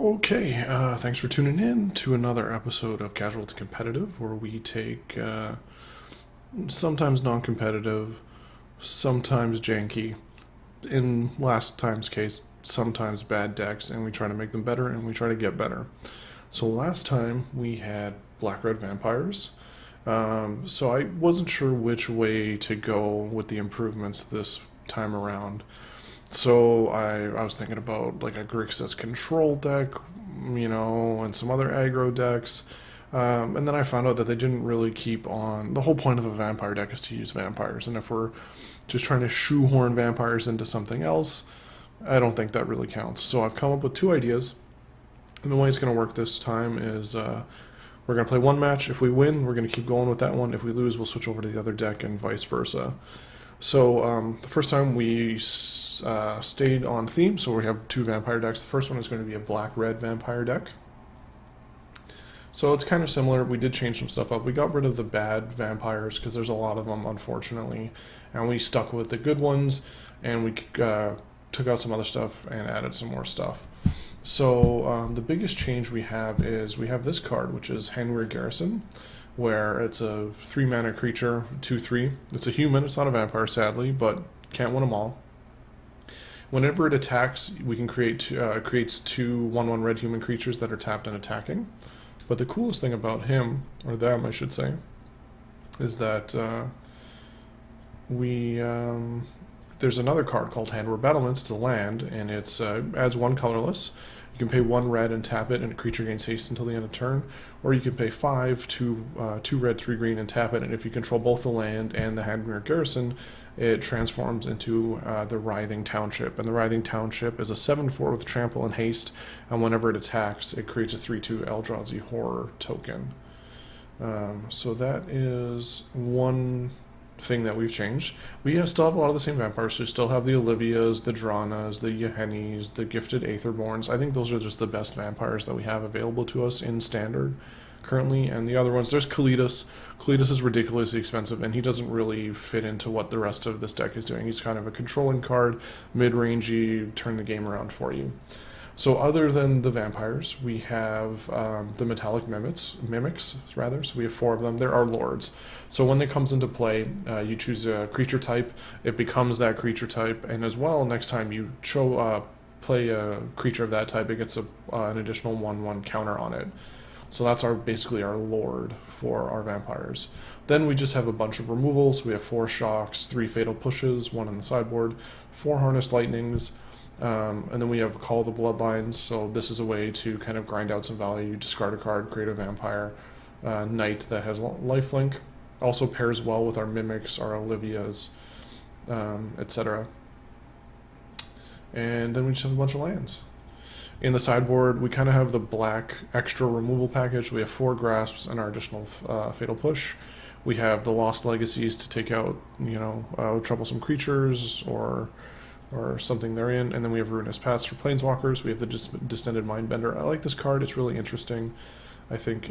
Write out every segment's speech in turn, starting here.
Okay, thanks for tuning in to another episode of Casual to Competitive, where we take sometimes non-competitive, sometimes janky, in last time's case, sometimes bad decks, and we try to make them better and we try to get better. So last time we had black-red vampires, so I wasn't sure which way to go with the improvements this time around. So I was thinking about like a Grixis control deck, and some other aggro decks. And then I found out that they didn't really keep on. The whole point of a vampire deck is to use vampires. And if we're just trying to shoehorn vampires into something else, I don't think that really counts. So I've come up with two ideas. And the way it's going to work this time is we're going to play one match. If we win, we're going to keep going with that one. If we lose, we'll switch over to the other deck and vice versa. So the first time we stayed on theme, so we have two vampire decks. The first one is going to be a black-red vampire deck. So it's kind of similar. We did change some stuff up. We got rid of the bad vampires because there's a lot of them, unfortunately, and we stuck with the good ones, and we took out some other stuff and added some more stuff. So the biggest change we have is we have this card, which is Hanweir Garrison, where it's a 3-mana creature, 2/3. It's a human, it's not a vampire, sadly, but can't win them all. Whenever it attacks, we can creates two 1/1 red human creatures that are tapped and attacking. But the coolest thing about him, or them I should say, is that there's another card called Hanweir Battlements. It's a land, and it's adds one colorless. You can pay 1 red and tap it, and a creature gains haste until the end of turn. Or you can pay 5, 2 red, 3 green, and tap it, and if you control both the land and the Hanweir Garrison, it transforms into the Writhing Township. And the Writhing Township is a 7/4 with trample and haste, and whenever it attacks, it creates a 3/2 Eldrazi horror token. So that is one thing that we've changed. We still have a lot of the same vampires. So we still have the Olivias, the Dranas, the Yehenis, the Gifted Aetherborns. I think those are just the best vampires that we have available to us in Standard currently. And the other ones, there's Kalidas. Kalidas is ridiculously expensive, and he doesn't really fit into what the rest of this deck is doing. He's kind of a controlling card, mid-rangey, turn the game around for you. So other than the vampires, we have the metallic mimics. So we have 4 of them. They're our lords. So when it comes into play, you choose a creature type. It becomes that creature type, and as well, next time you play a creature of that type, it gets an additional 1/1 counter on it. So that's basically our lord for our vampires. Then we just have a bunch of removals. We have 4 shocks, 3 fatal pushes, 1 on the sideboard, 4 harnessed lightnings. And then we have Call of the Bloodlines, so this is a way to kind of grind out some value, discard a card, create a vampire knight that has lifelink. Also pairs well with our Mimics, our Olivias, etc. And then we just have a bunch of lands. In the sideboard, we kind of have the black extra removal package. We have 4 grasps and our additional fatal push. We have the Lost Legacies to take out, troublesome creatures or something therein, and then we have Ruinous Paths for Planeswalkers. We have the Distended Mindbender. I like this card, it's really interesting. I think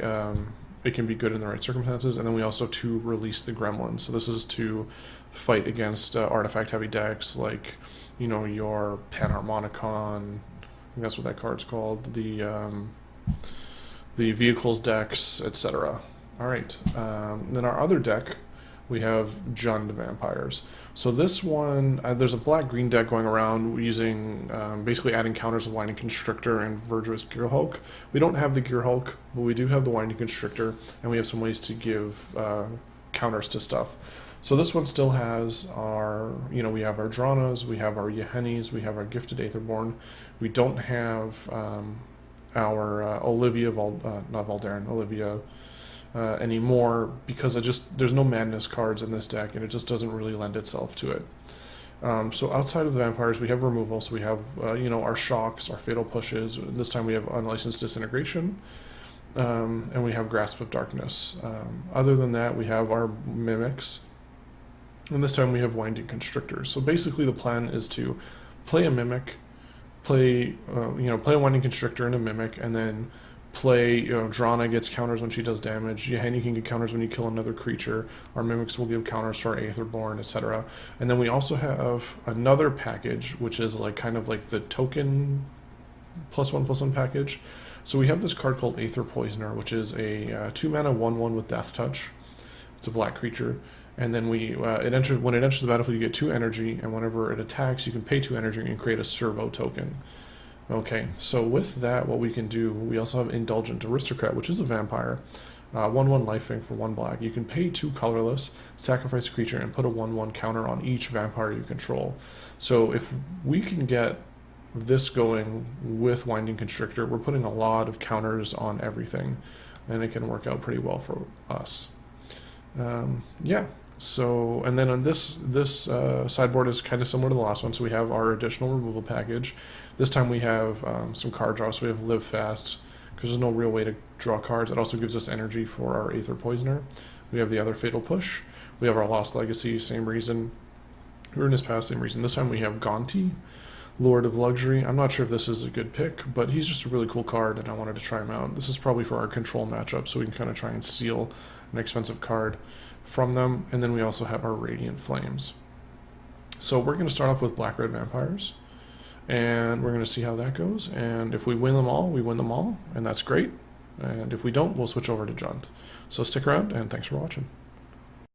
it can be good in the right circumstances, and then we also to release the Gremlins. So this is to fight against artifact-heavy decks like, your Panharmonicon, I think that's what that card's called, the vehicles decks, etc. Alright, then our other deck, we have Jund Vampires. So this one, there's a black-green deck going around using, basically adding counters of Winding Constrictor and Verdurous Gearhulk. We don't have the Gearhulk, but we do have the Winding Constrictor, and we have some ways to give counters to stuff. So this one still has our, we have our Dranas, we have our Yehenis, we have our Gifted Aetherborn. We don't have our Olivia, not Valdarin, Olivia, anymore, because there's no madness cards in this deck, and it just doesn't really lend itself to it. So outside of the vampires, we have removal. So we have our shocks, our fatal pushes. This time we have unlicensed disintegration, and we have grasp of darkness. Other than that, we have our mimics, and this time we have winding constrictors. So basically, the plan is to play a mimic, play a winding constrictor and a mimic, and then play, Drana gets counters when she does damage, Yeheni can get counters when you kill another creature, our Mimics will give counters to our Aetherborn, etc. And then we also have another package, which is kind of like the token +1/+1 package. So we have this card called Aether Poisoner, which is a 2 mana 1/1 with Death Touch. It's a black creature, and then when it enters the battlefield, you get 2 energy, and whenever it attacks, you can pay 2 energy and create a servo token. Okay, so with that, what we can do, we also have Indulgent Aristocrat, which is a vampire. 1/1 life thing for 1 black. You can pay 2 colorless, sacrifice a creature, and put a 1/1 counter on each vampire you control. So if we can get this going with Winding Constrictor, we're putting a lot of counters on everything, and it can work out pretty well for us. Yeah. So, and then on this sideboard is kind of similar to the last one. So we have our additional removal package. This time we have some card draw. So we have Live Fast, because there's no real way to draw cards. It also gives us energy for our Aether Poisoner. We have the other Fatal Push. We have our Lost Legacy, same reason. Ruinous Past, same reason. This time we have Gonti, Lord of Luxury. I'm not sure if this is a good pick, but he's just a really cool card, and I wanted to try him out. This is probably for our control matchup, so we can kind of try and steal an expensive card from them. And then we also have our Radiant Flames. So we're going to start off with Black-Red Vampires, and we're going to see how that goes. And if we win them all, we win them all, and that's great. And if we don't, we'll switch over to Jund. So stick around, and thanks for watching.